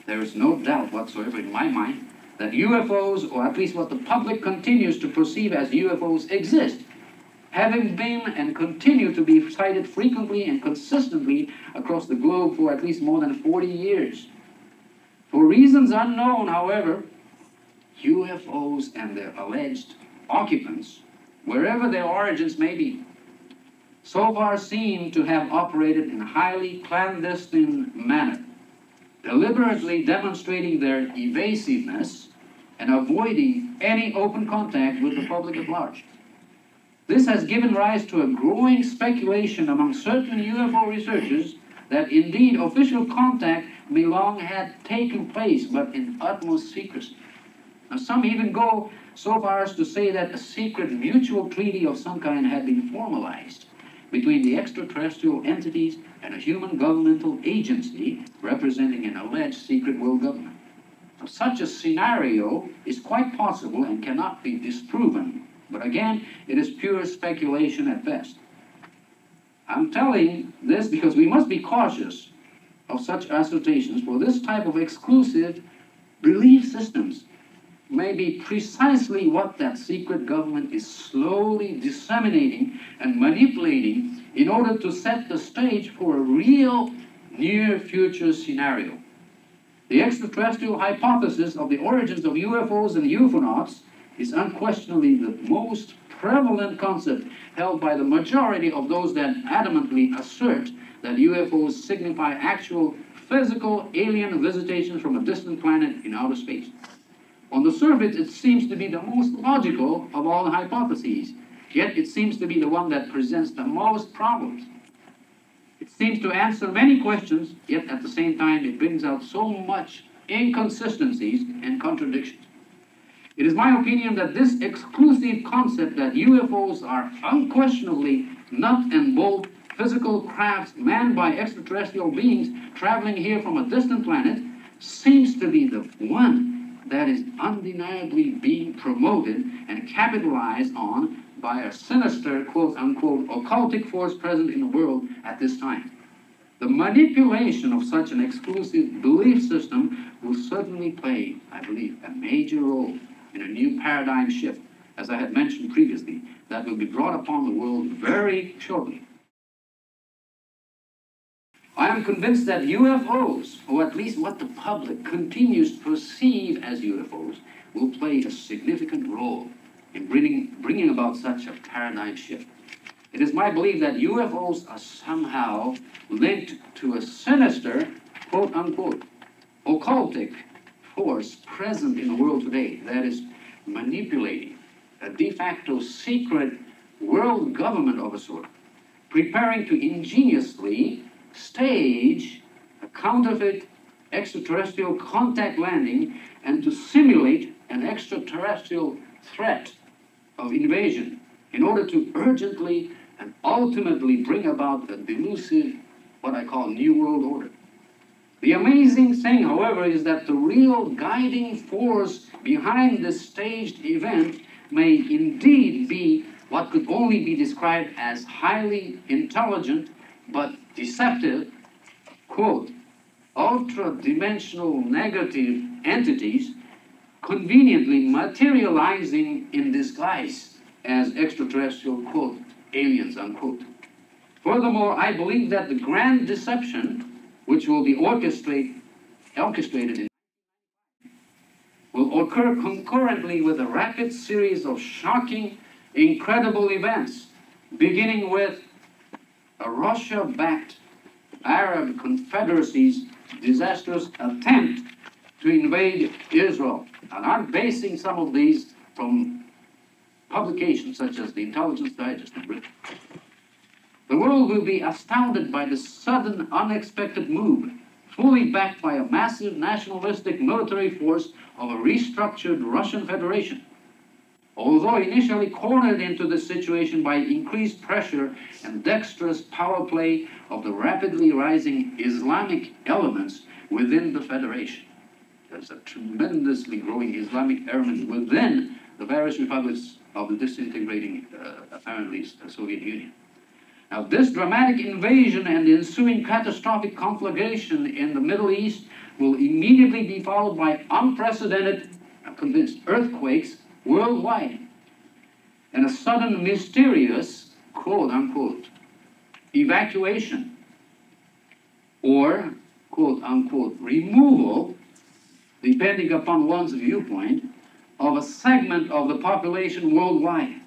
there is no doubt whatsoever in my mind that UFOs, or at least what the public continues to perceive as UFOs, exist, having been and continue to be cited frequently and consistently across the globe for at least more than 40 years. For reasons unknown, however, UFOs and their alleged occupants, wherever their origins may be, so far seem to have operated in a highly clandestine manner, deliberately demonstrating their evasiveness and avoiding any open contact with the public at large. This has given rise to a growing speculation among certain UFO researchers that indeed official contact may long have taken place, but in utmost secrecy. Now, some even go so far as to say that a secret mutual treaty of some kind had been formalized between the extraterrestrial entities and a human governmental agency representing an alleged secret world government. Now, such a scenario is quite possible and cannot be disproven, but again, it is pure speculation at best. I'm telling this because we must be cautious of such assertions, for this type of exclusive belief systems may be precisely what that secret government is slowly disseminating and manipulating in order to set the stage for a real near future scenario. The extraterrestrial hypothesis of the origins of UFOs and UFOnauts is unquestionably the most prevalent concept held by the majority of those that adamantly assert that UFOs signify actual physical alien visitations from a distant planet in outer space. On the surface, it seems to be the most logical of all hypotheses, yet it seems to be the one that presents the most problems. It seems to answer many questions, yet at the same time it brings out so much inconsistencies and contradictions. It is my opinion that this exclusive concept that UFOs are unquestionably nut and bolt physical crafts manned by extraterrestrial beings traveling here from a distant planet seems to be the one that is undeniably being promoted and capitalized on by a sinister, quote-unquote, occultic force present in the world at this time. The manipulation of such an exclusive belief system will certainly play, I believe, a major role in a new paradigm shift, as I had mentioned previously, that will be brought upon the world very shortly. I am convinced that UFOs, or at least what the public continues to perceive as UFOs, will play a significant role in bringing about such a paradigm shift. It is my belief that UFOs are somehow linked to a sinister, quote-unquote, occultic force present in the world today that is manipulating a de facto secret world government of a sort, preparing to ingeniously stage a counterfeit extraterrestrial contact landing and to simulate an extraterrestrial threat of invasion in order to urgently and ultimately bring about a delusive, what I call, New World Order. The amazing thing, however, is that the real guiding force behind this staged event may indeed be what could only be described as highly intelligent but deceptive, quote, ultra-dimensional negative entities conveniently materializing in disguise as extraterrestrial, quote, aliens, unquote. Furthermore, I believe that the grand deception, which will be orchestrated will occur concurrently with a rapid series of shocking, incredible events, beginning with a Russia-backed Arab Confederacy's disastrous attempt to invade Israel. And I'm basing some of these from publications such as the Intelligence Digest in Britain. The world will be astounded by the sudden, unexpected move, fully backed by a massive nationalistic military force of a restructured Russian Federation. Although initially cornered into this situation by increased pressure and dexterous power play of the rapidly rising Islamic elements within the Federation. There's a tremendously growing Islamic element within the various republics of the disintegrating, apparently, Soviet Union. Now, this dramatic invasion and the ensuing catastrophic conflagration in the Middle East will immediately be followed by unprecedented, I'm convinced, earthquakes worldwide, and a sudden mysterious, quote unquote, evacuation or, quote unquote, removal, depending upon one's viewpoint, of a segment of the population worldwide,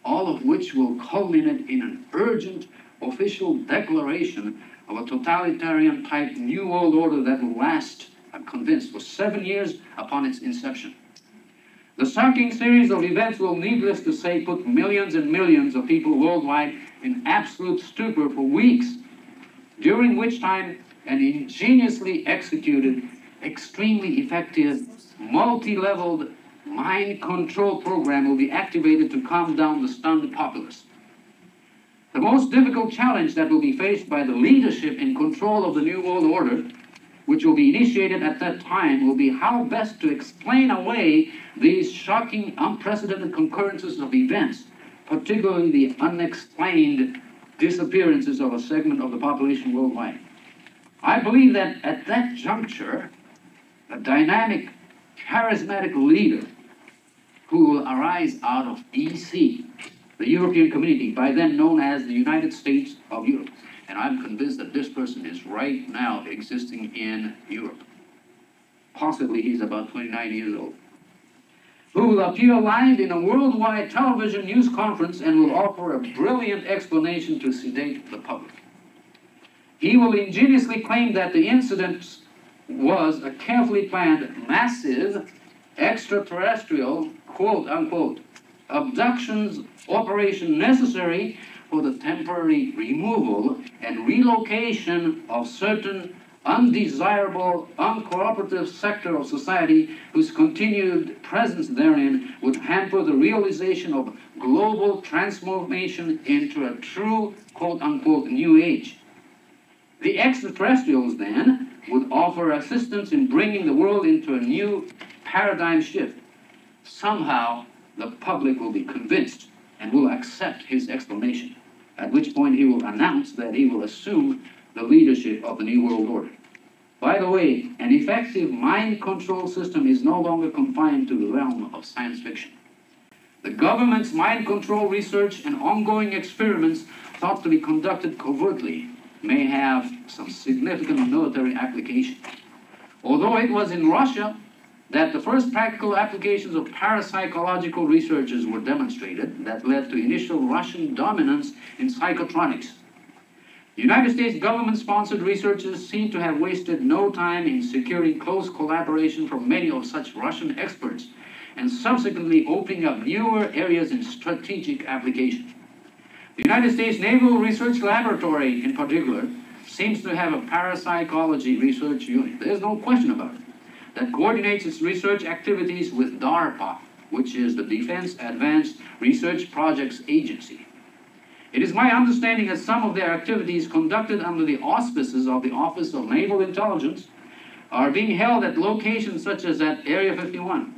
all of which will culminate in an urgent official declaration of a totalitarian type New World Order that will last, I'm convinced, for 7 years upon its inception. The shocking series of events will, needless to say, put millions and millions of people worldwide in absolute stupor for weeks, during which time an ingeniously executed, extremely effective, multi-leveled mind control program will be activated to calm down the stunned populace. The most difficult challenge that will be faced by the leadership in control of the New World Order, which will be initiated at that time, will be how best to explain away these shocking, unprecedented concurrences of events, particularly the unexplained disappearances of a segment of the population worldwide. I believe that at that juncture, a dynamic, charismatic leader who will arise out of EC, the European Community, by then known as the United States of Europe. And I'm convinced that this person is right now existing in Europe. Possibly he's about 29 years old. Who will appear live in a worldwide television news conference and will offer a brilliant explanation to sedate the public. He will ingeniously claim that the incident was a carefully planned, massive, extraterrestrial, quote-unquote, abductions operation necessary for the temporary removal and relocation of certain undesirable, uncooperative sector of society whose continued presence therein would hamper the realization of global transformation into a true, quote-unquote, new age. The extraterrestrials, then, would offer assistance in bringing the world into a new paradigm shift. Somehow, the public will be convinced and will accept his explanation, at which point he will announce that he will assume the leadership of the New World Order. By the way, an effective mind control system is no longer confined to the realm of science fiction. The government's mind control research and ongoing experiments thought to be conducted covertly may have some significant military application. Although it was in Russia that the first practical applications of parapsychological researches were demonstrated that led to initial Russian dominance in psychotronics. The United States government-sponsored researchers seem to have wasted no time in securing close collaboration from many of such Russian experts and subsequently opening up newer areas in strategic application. The United States Naval Research Laboratory, in particular, seems to have a parapsychology research unit. There's no question about it, that coordinates its research activities with DARPA, which is the Defense Advanced Research Projects Agency. It is my understanding that some of their activities conducted under the auspices of the Office of Naval Intelligence are being held at locations such as at Area 51.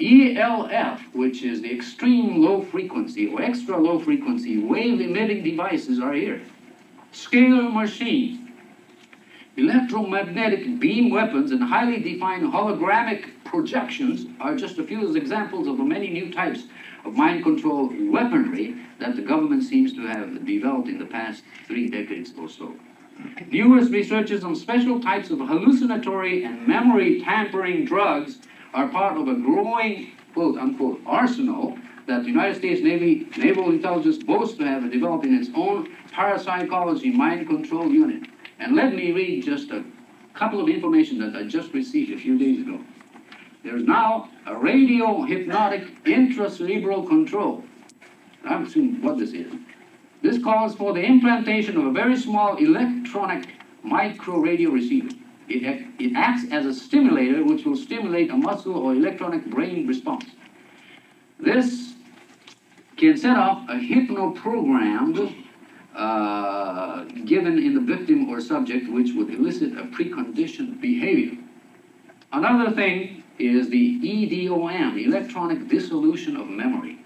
ELF, which is the extreme low frequency or extra low frequency wave emitting devices, are here. Scalar machines, electromagnetic beam weapons, and highly defined hologramic projections are just a few examples of the many new types of mind control weaponry that the government seems to have developed in the past 3 decades or so. Numerous researches on special types of hallucinatory and memory tampering drugs are part of a growing, quote-unquote, arsenal that the United States Naval Intelligence boasts to have developed in its own parapsychology mind control unit. And let me read just a couple of information that I just received a few days ago. There's now a radio-hypnotic intracerebral control. I'm assuming what this is. This calls for the implantation of a very small electronic micro-radio receiver. It acts as a stimulator which will stimulate a muscle or electronic brain response. This can set off a hypno-program given in the victim or subject, which would elicit a preconditioned behavior. Another thing is the EDOM, electronic dissolution of memory.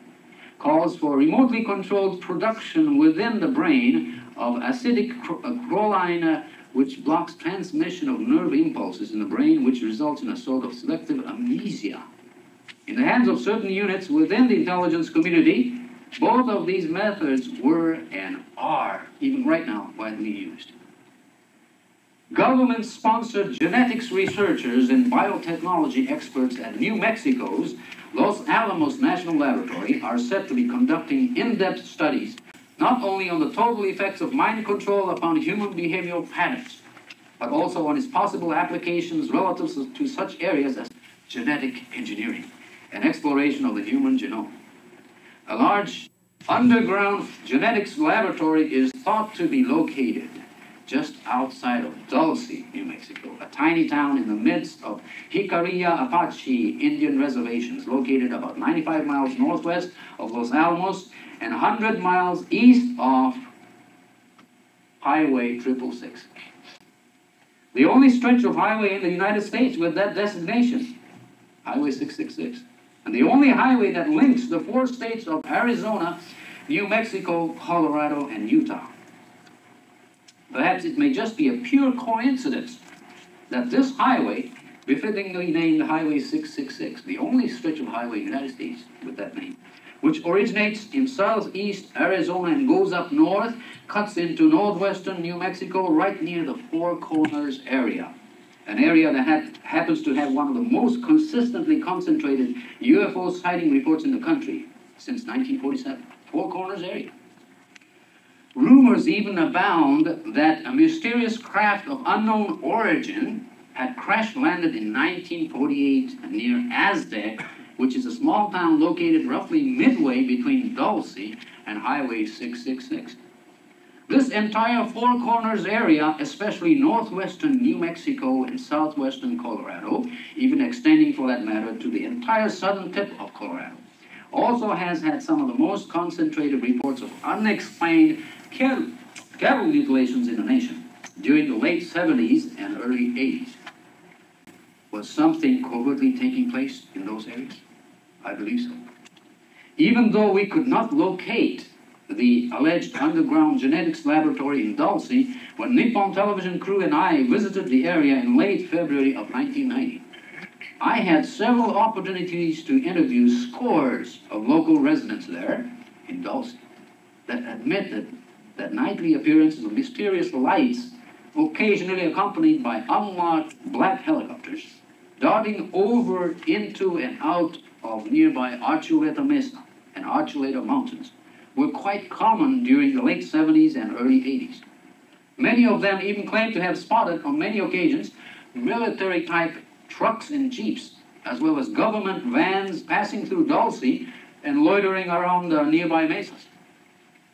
Calls for remotely controlled production within the brain of acidic choline which blocks transmission of nerve impulses in the brain, which results in a sort of selective amnesia. In the hands of certain units within the intelligence community, both of these methods were and are, even right now, widely used. Government-sponsored genetics researchers and biotechnology experts at New Mexico's Los Alamos National Laboratory are said to be conducting in-depth studies not only on the total effects of mind control upon human behavioral patterns, but also on its possible applications relative to such areas as genetic engineering and exploration of the human genome. A large underground genetics laboratory is thought to be located just outside of Dulce, New Mexico, a tiny town in the midst of Jicarilla Apache Indian reservations located about 95 miles northwest of Los Alamos and 100 miles east of Highway 666. The only stretch of highway in the United States with that designation, Highway 666. And the only highway that links the 4 states of Arizona, New Mexico, Colorado, and Utah. Perhaps it may just be a pure coincidence that this highway, befittingly named Highway 666, the only stretch of highway in the United States with that name, which originates in southeast Arizona and goes up north, cuts into northwestern New Mexico right near the Four Corners area, an area that happens to have one of the most consistently concentrated UFO sighting reports in the country since 1947, Four Corners area. Rumors even abound that a mysterious craft of unknown origin had crash-landed in 1948 near Aztec, which is a small town located roughly midway between Dulce and Highway 666. This entire Four Corners area, especially northwestern New Mexico and southwestern Colorado, even extending for that matter to the entire southern tip of Colorado, also has had some of the most concentrated reports of unexplained cattle mutilations in the nation during the late 70s and early 80s. Was something covertly taking place in those areas? I believe so. Even though we could not locate the alleged underground genetics laboratory in Dulce, when Nippon Television crew and I visited the area in late February of 1990, I had several opportunities to interview scores of local residents there in Dulce that admitted that nightly appearances of mysterious lights, occasionally accompanied by unmarked black helicopters, darting over, into, and out of nearby Archuleta Mesa and Archuleta Mountains, were quite common during the late 70s and early 80s. Many of them even claimed to have spotted, on many occasions, military-type trucks and jeeps, as well as government vans passing through Dulce and loitering around the nearby mesas.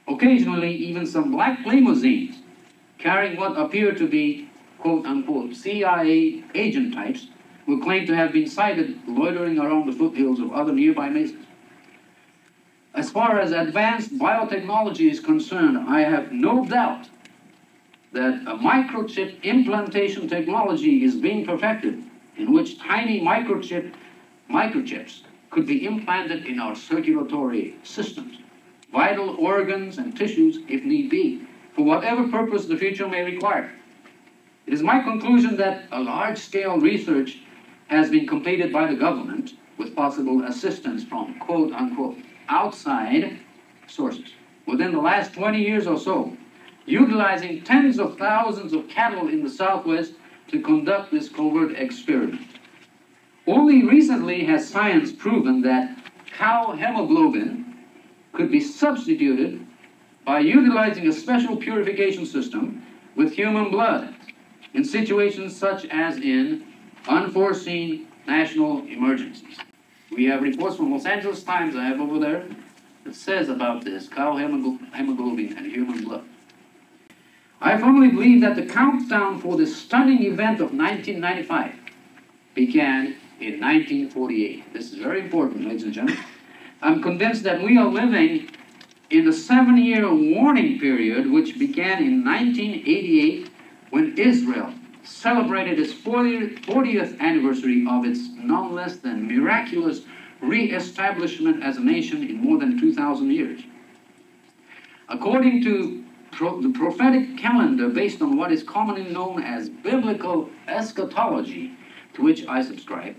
Occasionally, even some black limousines carrying what appeared to be, quote-unquote, CIA agent types were claimed to have been sighted loitering around the foothills of other nearby mesas. As far as advanced biotechnology is concerned, I have no doubt that a microchip implantation technology is being perfected in which tiny microchips could be implanted in our circulatory systems, vital organs and tissues if need be, for whatever purpose the future may require. It is my conclusion that a large-scale research has been completed by the government with possible assistance from quote-unquote outside sources within the last 20 years or so, utilizing tens of thousands of cattle in the Southwest to conduct this covert experiment. Only recently has science proven that cow hemoglobin could be substituted by utilizing a special purification system with human blood in situations such as in unforeseen national emergencies. We have reports from Los Angeles Times I have over there that says about this, cow hemoglobin and human blood. I firmly believe that the countdown for this stunning event of 1995 began in 1948. This is very important, ladies and gentlemen. I'm convinced that we are living in the 7-year warning period which began in 1988 when Israel celebrated its 40th anniversary of its none less than miraculous re-establishment as a nation in more than 2,000 years. According to the prophetic calendar based on what is commonly known as biblical eschatology, to which I subscribe,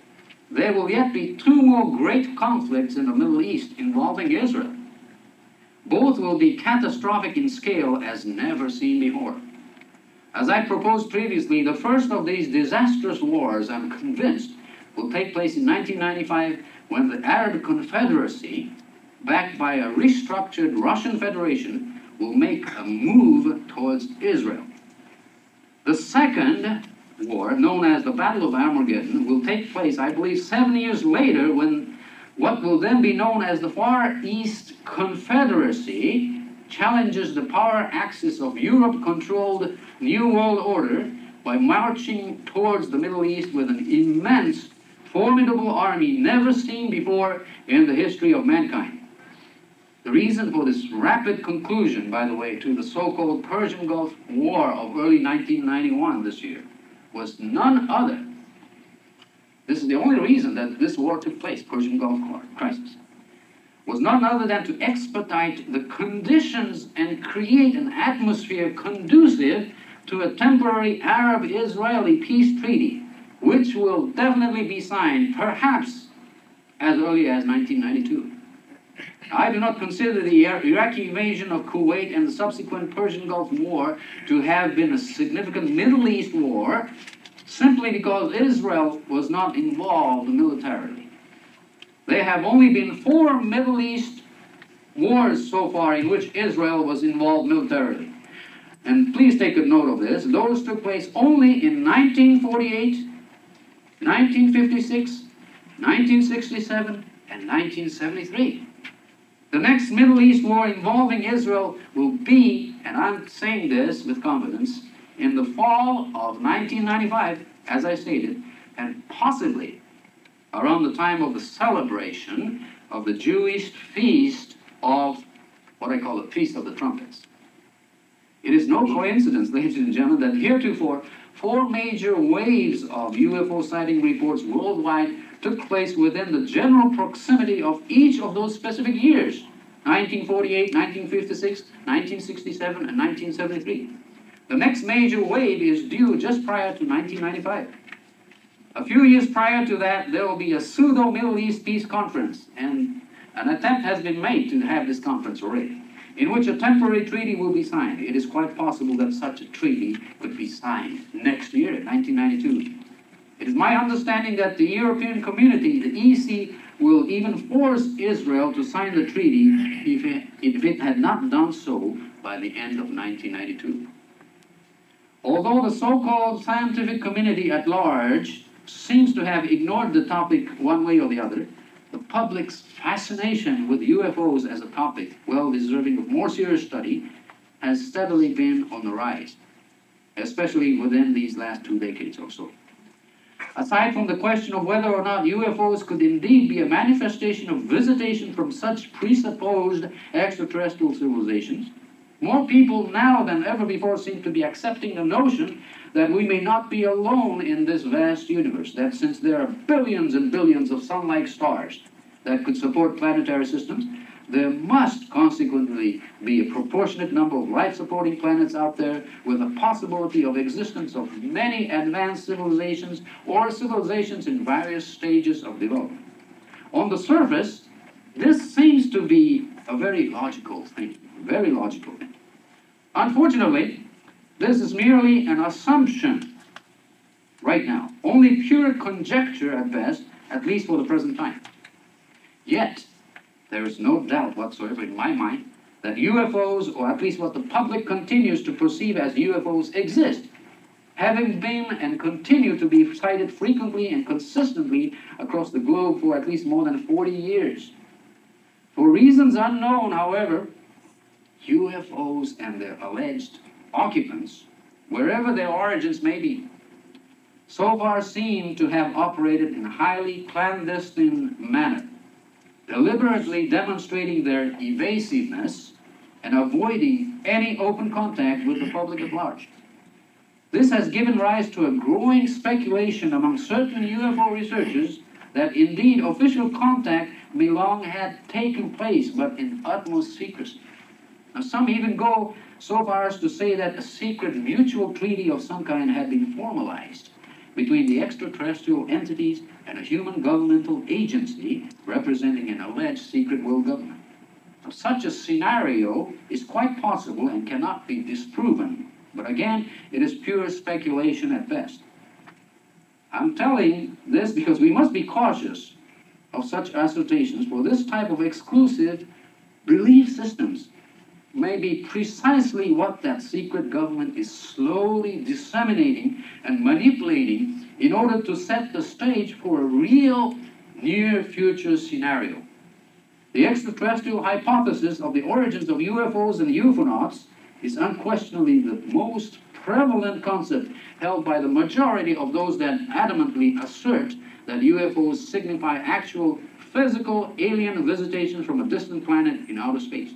there will yet be two more great conflicts in the Middle East involving Israel. Both will be catastrophic in scale as never seen before. As I proposed previously, the first of these disastrous wars, I'm convinced, will take place in 1995 when the Arab Confederacy, backed by a restructured Russian Federation, will make a move towards Israel. The second war, known as the Battle of Armageddon, will take place, I believe, 7 years later when what will then be known as the Far East Confederacy challenges the power axis of Europe-controlled New World Order by marching towards the Middle East with an immense, formidable army never seen before in the history of mankind. The reason for this rapid conclusion, by the way, to the so-called Persian Gulf War of early 1991 this year was none other. This is the only reason that this war took place, Persian Gulf crisis, was none other than to expedite the conditions and create an atmosphere conducive to a temporary Arab-Israeli peace treaty, which will definitely be signed, perhaps as early as 1992. I do not consider the Iraqi invasion of Kuwait and the subsequent Persian Gulf War to have been a significant Middle East war, simply because Israel was not involved militarily. There have only been 4 Middle East wars so far in which Israel was involved militarily. And please take a note of this. Those took place only in 1948, 1956, 1967, and 1973. The next Middle East war involving Israel will be, and I'm saying this with confidence, in the fall of 1995, as I stated, and possibly around the time of the celebration of the Jewish feast of what I call the Feast of the Trumpets. It is no coincidence, ladies and gentlemen, that heretofore 4 major waves of UFO sighting reports worldwide took place within the general proximity of each of those specific years, 1948, 1956, 1967, and 1973. The next major wave is due just prior to 1995. A few years prior to that, there will be a pseudo-Middle East peace conference, and an attempt has been made to have this conference already, in which a temporary treaty will be signed. It is quite possible that such a treaty could be signed next year, 1992. It is my understanding that the European community, the EC, will even force Israel to sign the treaty if it had not done so by the end of 1992. Although the so-called scientific community at large seems to have ignored the topic one way or the other, the public's fascination with UFOs as a topic well deserving of more serious study has steadily been on the rise, especially within these last 2 decades or so. Aside from the question of whether or not UFOs could indeed be a manifestation of visitation from such presupposed extraterrestrial civilizations, more people now than ever before seem to be accepting the notion that we may not be alone in this vast universe, that since there are billions and billions of sun-like stars that could support planetary systems, there must consequently be a proportionate number of life-supporting planets out there with a possibility of existence of many advanced civilizations or civilizations in various stages of development. On the surface, this seems to be a very logical thing, very logical thing. Unfortunately, this is merely an assumption right now, only pure conjecture at best, at least for the present time. Yet, there is no doubt whatsoever in my mind that UFOs, or at least what the public continues to perceive as UFOs, exist, having been and continue to be cited frequently and consistently across the globe for at least more than 40 years. For reasons unknown, however, UFOs and their alleged occupants, wherever their origins may be, so far seem to have operated in a highly clandestine manner, deliberately demonstrating their evasiveness and avoiding any open contact with the public at large. This has given rise to a growing speculation among certain UFO researchers that indeed official contact may long have taken place, but in utmost secrecy. Now, some even go so far as to say that a secret mutual treaty of some kind had been formalized between the extraterrestrial entities and a human governmental agency representing an alleged secret world government. Now, such a scenario is quite possible and cannot be disproven, but again, it is pure speculation at best. I'm telling this because we must be cautious of such assertions, for this type of exclusive belief systems may be precisely what that secret government is slowly disseminating and manipulating in order to set the stage for a real near future scenario. The extraterrestrial hypothesis of the origins of UFOs and UFOnauts is unquestionably the most prevalent concept held by the majority of those that adamantly assert that UFOs signify actual physical alien visitations from a distant planet in outer space.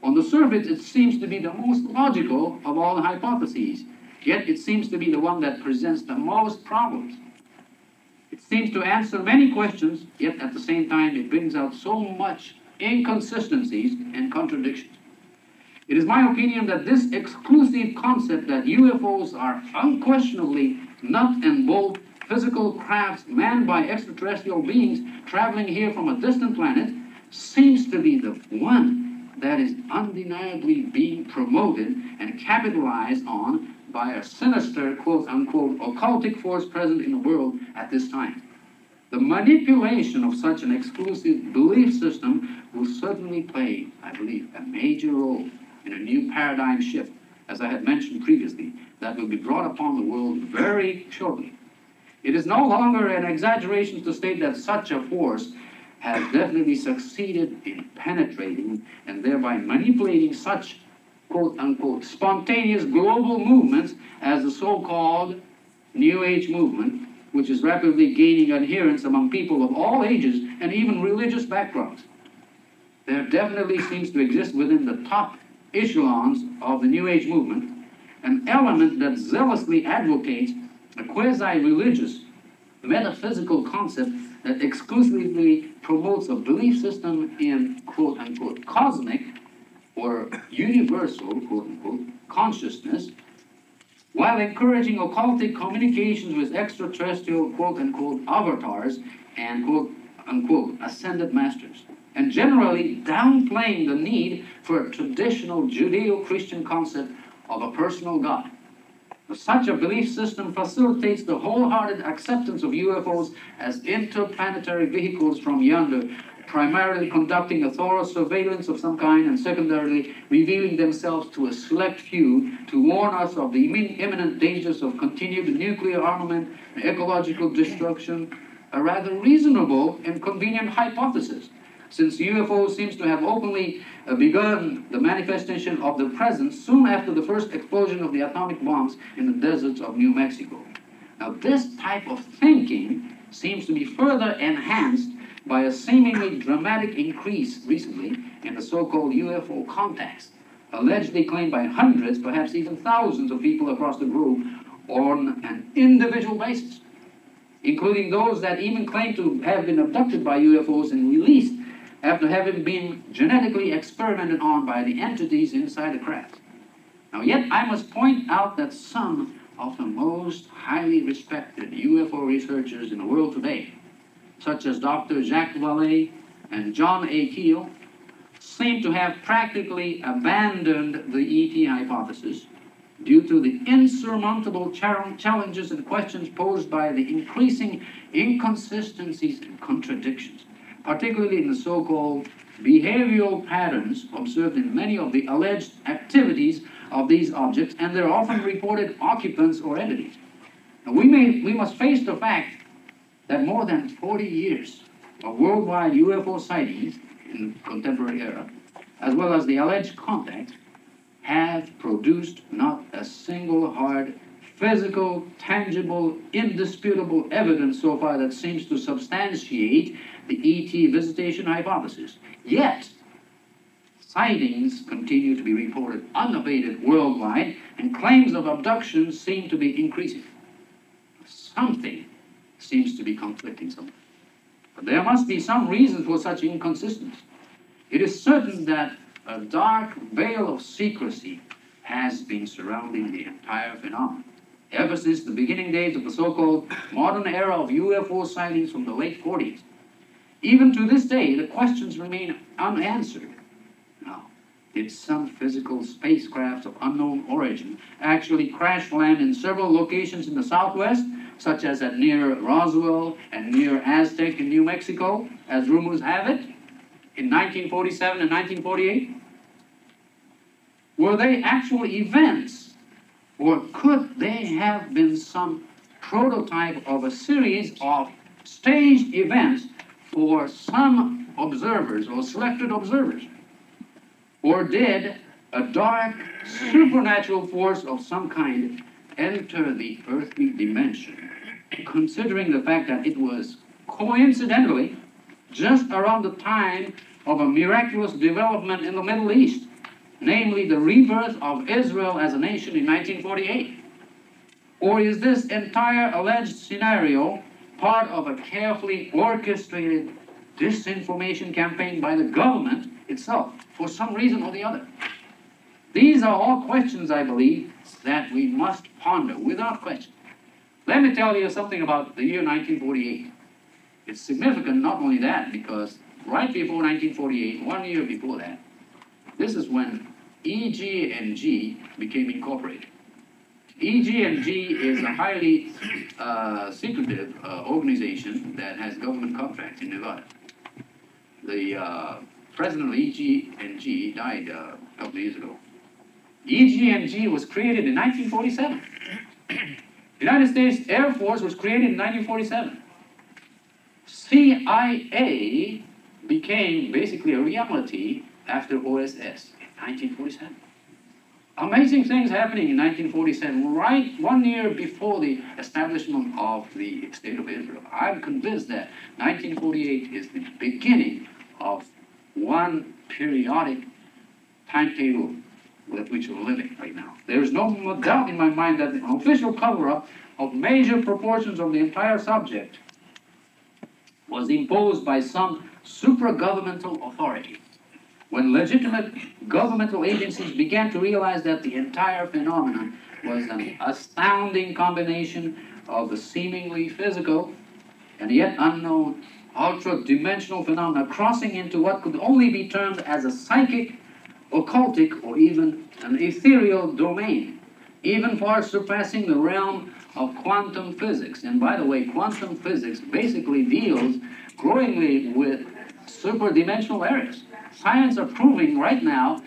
On the surface, it seems to be the most logical of all the hypotheses, yet it seems to be the one that presents the most problems. It seems to answer many questions, yet at the same time it brings out so much inconsistencies and contradictions. It is my opinion that this exclusive concept that UFOs are unquestionably nut and bolt physical crafts manned by extraterrestrial beings traveling here from a distant planet seems to be the one that is undeniably being promoted and capitalized on by a sinister, quote-unquote, occultic force present in the world at this time. The manipulation of such an exclusive belief system will certainly play, I believe, a major role in a new paradigm shift, as I had mentioned previously, that will be brought upon the world very shortly. It is no longer an exaggeration to state that such a force has definitely succeeded in penetrating and thereby manipulating such, quote-unquote, spontaneous global movements as the so-called New Age movement, which is rapidly gaining adherents among people of all ages and even religious backgrounds. There definitely seems to exist within the top echelons of the New Age movement an element that zealously advocates a quasi-religious, metaphysical concept that exclusively promotes a belief system in, quote-unquote, cosmic or universal, quote-unquote, consciousness, while encouraging occultic communications with extraterrestrial, quote-unquote, avatars and, quote-unquote, ascended masters, and generally downplaying the need for a traditional Judeo-Christian concept of a personal God. Such a belief system facilitates the wholehearted acceptance of UFOs as interplanetary vehicles from yonder, primarily conducting a thorough surveillance of some kind and secondarily revealing themselves to a select few to warn us of the imminent dangers of continued nuclear armament and ecological destruction, a rather reasonable and convenient hypothesis, since UFO seems to have openly begun the manifestation of their presence soon after the first explosion of the atomic bombs in the deserts of New Mexico. Now, this type of thinking seems to be further enhanced by a seemingly dramatic increase recently in the so-called UFO contacts, allegedly claimed by hundreds, perhaps even thousands of people across the globe on an individual basis, including those that even claim to have been abducted by UFOs and released after having been genetically experimented on by the entities inside the craft. Now, yet I must point out that some of the most highly respected UFO researchers in the world today, such as Dr. Jacques Vallée and John A. Keel, seem to have practically abandoned the ET hypothesis due to the insurmountable challenges and questions posed by the increasing inconsistencies and contradictions, particularly in the so-called behavioral patterns observed in many of the alleged activities of these objects and their often reported occupants or entities. Now, we must face the fact that more than 40 years of worldwide UFO sightings in the contemporary era, as well as the alleged contacts, have produced not a single hard, physical, tangible, indisputable evidence so far that seems to substantiate the ET visitation hypothesis. Yet, sightings continue to be reported unabated worldwide, and claims of abductions seem to be increasing. Something seems to be conflicting somewhere. But there must be some reason for such inconsistency. It is certain that a dark veil of secrecy has been surrounding the entire phenomenon. Ever since the beginning days of the so-called modern era of UFO sightings from the late 40s. Even to this day, the questions remain unanswered. Now, did some physical spacecraft of unknown origin actually crash land in several locations in the Southwest, such as at near Roswell and near Aztec in New Mexico, as rumors have it, in 1947 and 1948? Were they actual events, or could they have been some prototype of a series of staged events for some observers or selected observers? Or did a dark supernatural force of some kind enter the earthly dimension, considering the fact that it was coincidentally just around the time of a miraculous development in the Middle East, namely the rebirth of Israel as a nation in 1948? Or is this entire alleged scenario part of a carefully orchestrated disinformation campaign by the government itself, for some reason or the other? These are all questions, I believe, that we must ponder without question. Let me tell you something about the year 1948. It's significant not only that, because right before 1948, 1 year before that, this is when EG&G became incorporated. EG&G is a highly secretive organization that has government contracts in Nevada. The president of EG&G died a couple of years ago. EG&G was created in 1947. The United States Air Force was created in 1947. CIA became basically a reality after OSS in 1947. Amazing things happening in 1947, right 1 year before the establishment of the State of Israel. I'm convinced that 1948 is the beginning of one periodic timetable with which we're living right now. There is no doubt in my mind that an official cover-up of major proportions of the entire subject was imposed by some supra-governmental authority, when legitimate governmental agencies began to realize that the entire phenomenon was an astounding combination of the seemingly physical and yet unknown ultra-dimensional phenomena crossing into what could only be termed as a psychic, occultic, or even an ethereal domain, even far surpassing the realm of quantum physics. And by the way, quantum physics basically deals growingly with superdimensional areas. Science are proving right now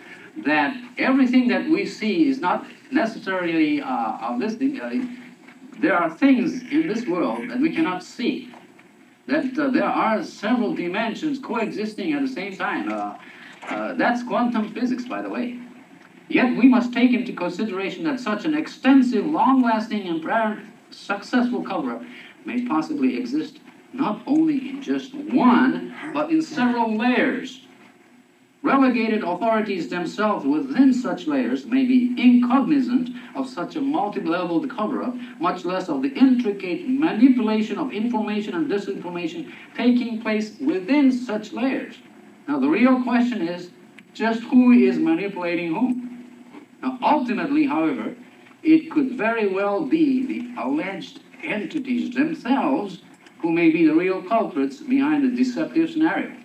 that everything that we see is not necessarily of this thing. There are things in this world that we cannot see. That there are several dimensions coexisting at the same time. That's quantum physics, by the way. Yet we must take into consideration that such an extensive, long-lasting, and apparent successful cover-up may possibly exist not only in just one, but in several layers. Relegated authorities themselves within such layers may be incognizant of such a multi-leveled cover-up, much less of the intricate manipulation of information and disinformation taking place within such layers. Now, the real question is just who is manipulating whom? Now, ultimately, however, it could very well be the alleged entities themselves who may be the real culprits behind the deceptive scenario.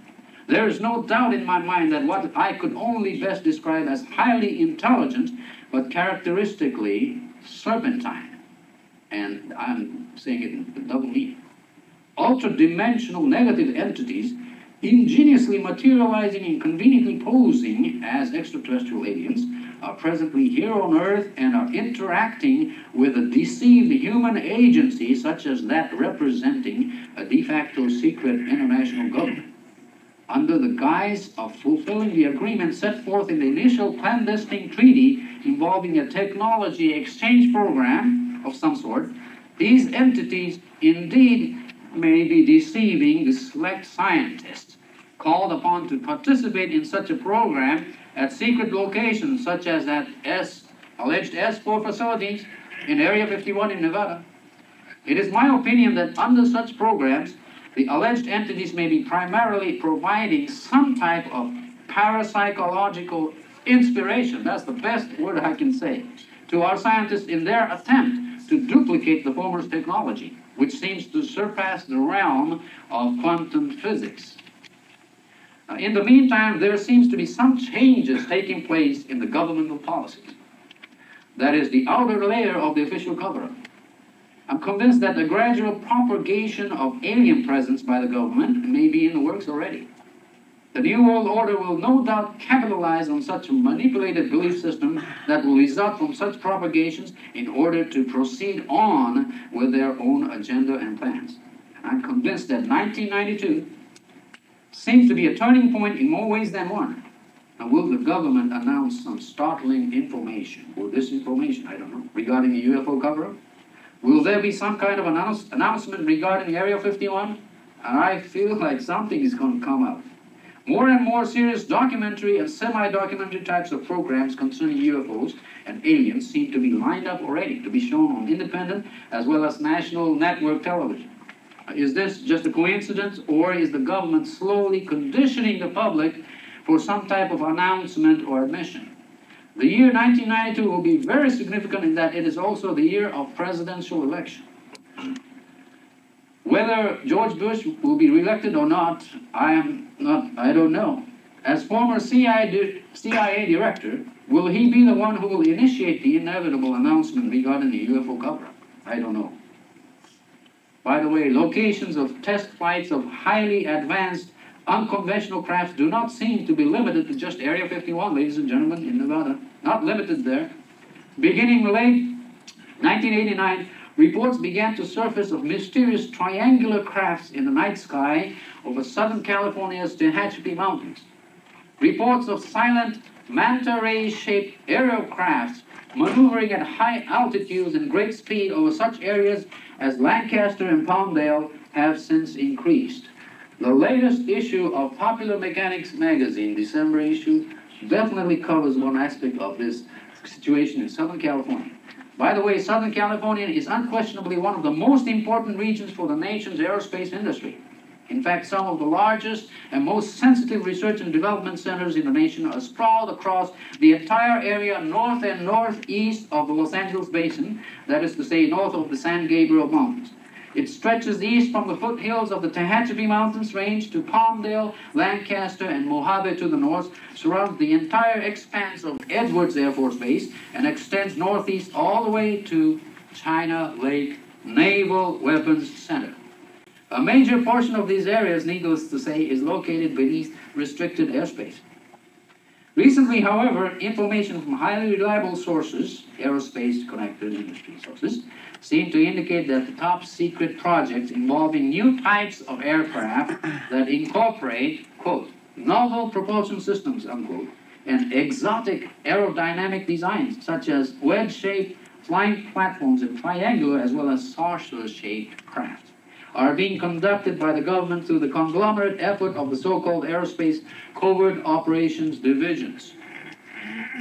There is no doubt in my mind that what I could only best describe as highly intelligent, but characteristically serpentine, and I'm saying it in double meaning, ultra-dimensional negative entities ingeniously materializing and conveniently posing as extraterrestrial aliens are presently here on Earth and are interacting with a deceived human agency such as that representing a de facto secret international government, under the guise of fulfilling the agreement set forth in the initial clandestine treaty involving a technology exchange program of some sort. These entities indeed may be deceiving the select scientists called upon to participate in such a program at secret locations such as at alleged S4 facilities in Area 51 in Nevada. It is my opinion that under such programs, the alleged entities may be primarily providing some type of parapsychological inspiration, that's the best word I can say, to our scientists in their attempt to duplicate the former technology, which seems to surpass the realm of quantum physics. In the meantime, there seems to be some changes taking place in the governmental policies. That is the outer layer of the official cover-up. I'm convinced that the gradual propagation of alien presence by the government may be in the works already. The New World Order will no doubt capitalize on such a manipulated belief system that will result from such propagations in order to proceed on with their own agenda and plans. And I'm convinced that 1992 seems to be a turning point in more ways than one. Now, will the government announce some startling information, or disinformation, I don't know, regarding the UFO cover-up? Will there be some kind of announcement regarding Area 51? And I feel like something is going to come out. More and more serious documentary and semi-documentary types of programs concerning UFOs and aliens seem to be lined up already to be shown on independent as well as national network television. Is this just a coincidence, or is the government slowly conditioning the public for some type of announcement or admission? The year 1992 will be very significant in that it is also the year of presidential election. Whether George Bush will be reelected or not, I don't know. As former CIA director, will he be the one who will initiate the inevitable announcement regarding the UFO cover-up? I don't know. By the way, locations of test flights of highly advanced unconventional crafts do not seem to be limited to just Area 51, ladies and gentlemen, in Nevada. Not limited there. Beginning late 1989, reports began to surface of mysterious triangular crafts in the night sky over Southern California's Tehachapi Mountains. Reports of silent manta ray-shaped aerial crafts maneuvering at high altitudes and great speed over such areas as Lancaster and Palmdale have since increased. The latest issue of Popular Mechanics magazine, December issue, definitely covers one aspect of this situation in Southern California. By the way, Southern California is unquestionably one of the most important regions for the nation's aerospace industry. In fact, some of the largest and most sensitive research and development centers in the nation are sprawled across the entire area north and northeast of the Los Angeles Basin, that is to say, north of the San Gabriel Mountains. It stretches east from the foothills of the Tehachapi Mountains range to Palmdale, Lancaster, and Mojave to the north, surrounds the entire expanse of Edwards Air Force Base, and extends northeast all the way to China Lake Naval Weapons Center. A major portion of these areas, needless to say, is located beneath restricted airspace. Recently, however, information from highly reliable sources, aerospace-connected industry sources, seem to indicate that the top-secret projects involving new types of aircraft that incorporate, quote, novel propulsion systems, unquote, and exotic aerodynamic designs, such as wedge-shaped flying platforms and triangular as well as saucer-shaped craft, are being conducted by the government through the conglomerate effort of the so-called aerospace covert operations divisions.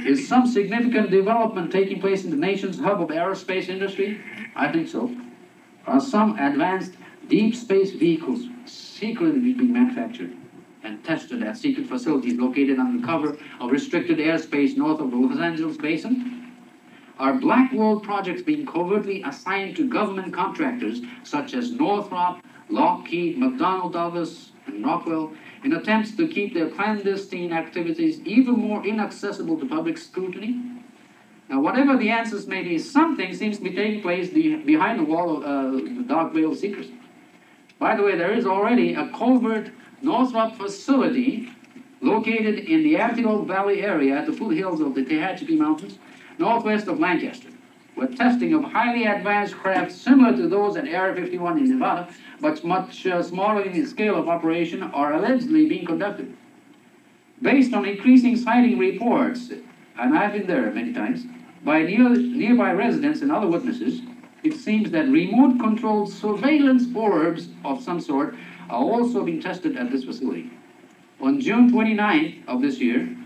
Is some significant development taking place in the nation's hub of aerospace industry? I think so. Are some advanced deep space vehicles secretly being manufactured and tested at secret facilities located under cover of restricted airspace north of the Los Angeles Basin? Are black world projects being covertly assigned to government contractors such as Northrop, Lockheed, McDonnell Douglas, and Rockwell in attempts to keep their clandestine activities even more inaccessible to public scrutiny? Now, whatever the answers may be, something seems to be taking place behind the wall of the dark veil of secrecy. By the way, there is already a covert Northrop facility located in the Antelope Valley area at the foothills of the Tehachapi Mountains, northwest of Lancaster, where testing of highly advanced craft similar to those at Area 51 in Nevada, but much smaller in the scale of operation, are allegedly being conducted. Based on increasing sighting reports, and I've been there many times, by nearby residents and other witnesses, it seems that remote-controlled surveillance orbs of some sort are also being tested at this facility. On June 29th of this year,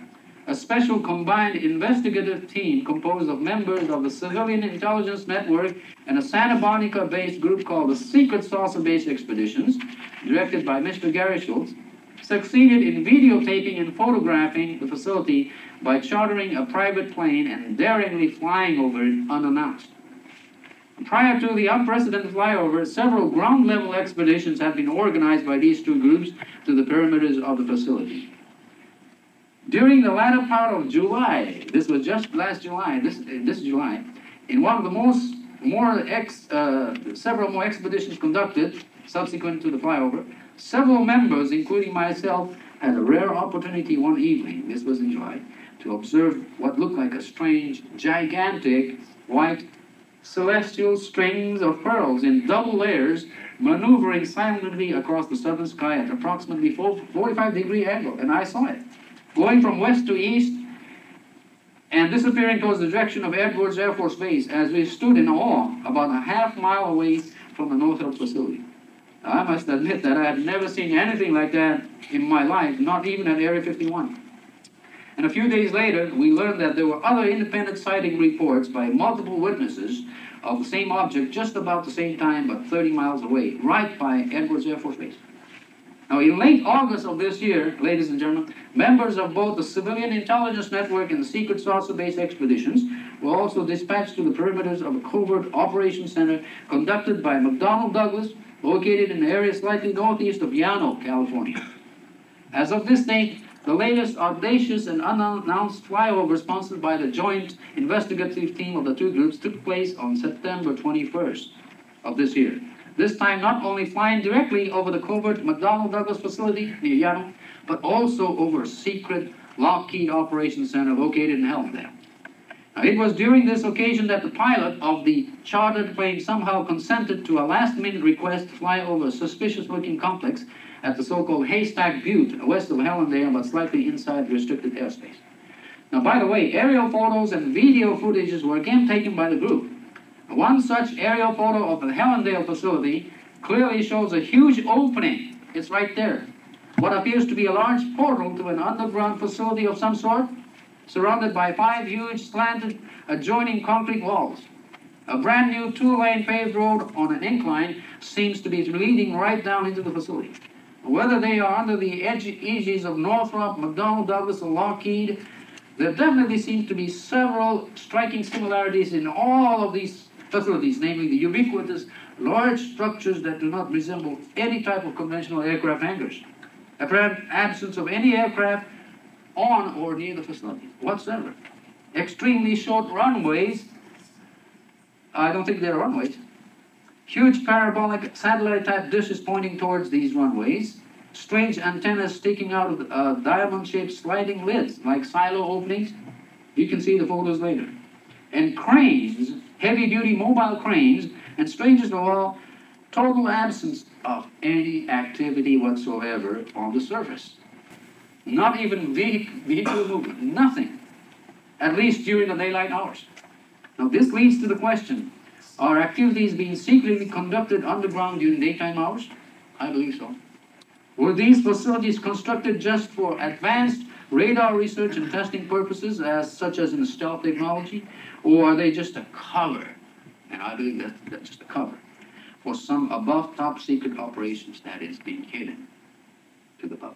a special combined investigative team composed of members of the Civilian Intelligence Network and a Santa Monica-based group called the Secret Saucer-Based Expeditions, directed by Mr. Gary Schultz, succeeded in videotaping and photographing the facility by chartering a private plane and daringly flying over it unannounced. Prior to the unprecedented flyover, several ground-level expeditions had been organized by these two groups to the perimeters of the facility. During the latter part of July, this was just last July, this July, in one of the several more expeditions conducted subsequent to the flyover, several members, including myself, had a rare opportunity one evening, this was in July, to observe what looked like a strange, gigantic, white, celestial strings of pearls in double layers maneuvering silently across the southern sky at approximately 45-degree angle, and I saw it, going from west to east and disappearing towards the direction of Edwards Air Force Base as we stood in awe about a half-mile away from the North Hill facility. Now, I must admit that I had never seen anything like that in my life, not even at Area 51. And a few days later, we learned that there were other independent sighting reports by multiple witnesses of the same object just about the same time, but 30 miles away, right by Edwards Air Force Base. Now, in late August of this year, ladies and gentlemen, members of both the Civilian Intelligence Network and the Secret Saucer Base expeditions were also dispatched to the perimeters of a covert operations center conducted by McDonnell Douglas, located in the area slightly northeast of Llano, California. As of this date, the latest audacious and unannounced flyover sponsored by the joint investigative team of the two groups took place on September 21st of this year. This time not only flying directly over the covert McDonnell Douglas facility near Llano, but also over a secret Lockheed Operations Center located in Helmdale. Now, it was during this occasion that the pilot of the chartered plane somehow consented to a last-minute request to fly over a suspicious-looking complex at the so-called Haystack Butte, west of Helmdale, but slightly inside restricted airspace. Now, by the way, aerial photos and video footages were again taken by the group. One such aerial photo of the Helmdale facility clearly shows a huge opening. It's right there. What appears to be a large portal to an underground facility of some sort, surrounded by 5 huge slanted adjoining concrete walls. A brand new 2-lane paved road on an incline seems to be leading right down into the facility. Whether they are under the aegis of Northrop, McDonnell Douglas, or Lockheed, there definitely seems to be several striking similarities in all of these facilities, namely the ubiquitous large structures that do not resemble any type of conventional aircraft hangars, apparent absence of any aircraft on or near the facility whatsoever. Extremely short runways, I don't think they're runways, huge parabolic satellite-type dishes pointing towards these runways, strange antennas sticking out of diamond-shaped sliding lids like silo openings. You can see the photos later. And cranes, heavy-duty mobile cranes, and strangest of all, total absence of any activity whatsoever on the surface. Not even vehicle movement, nothing, at least during the daylight hours. Now this leads to the question, are activities being secretly conducted underground during daytime hours? I believe so. Were these facilities constructed just for advanced radar research and testing purposes, such as in stealth technology, or are they just a cover? And I believe that's just a cover for some above top secret operations that is being hidden to the public.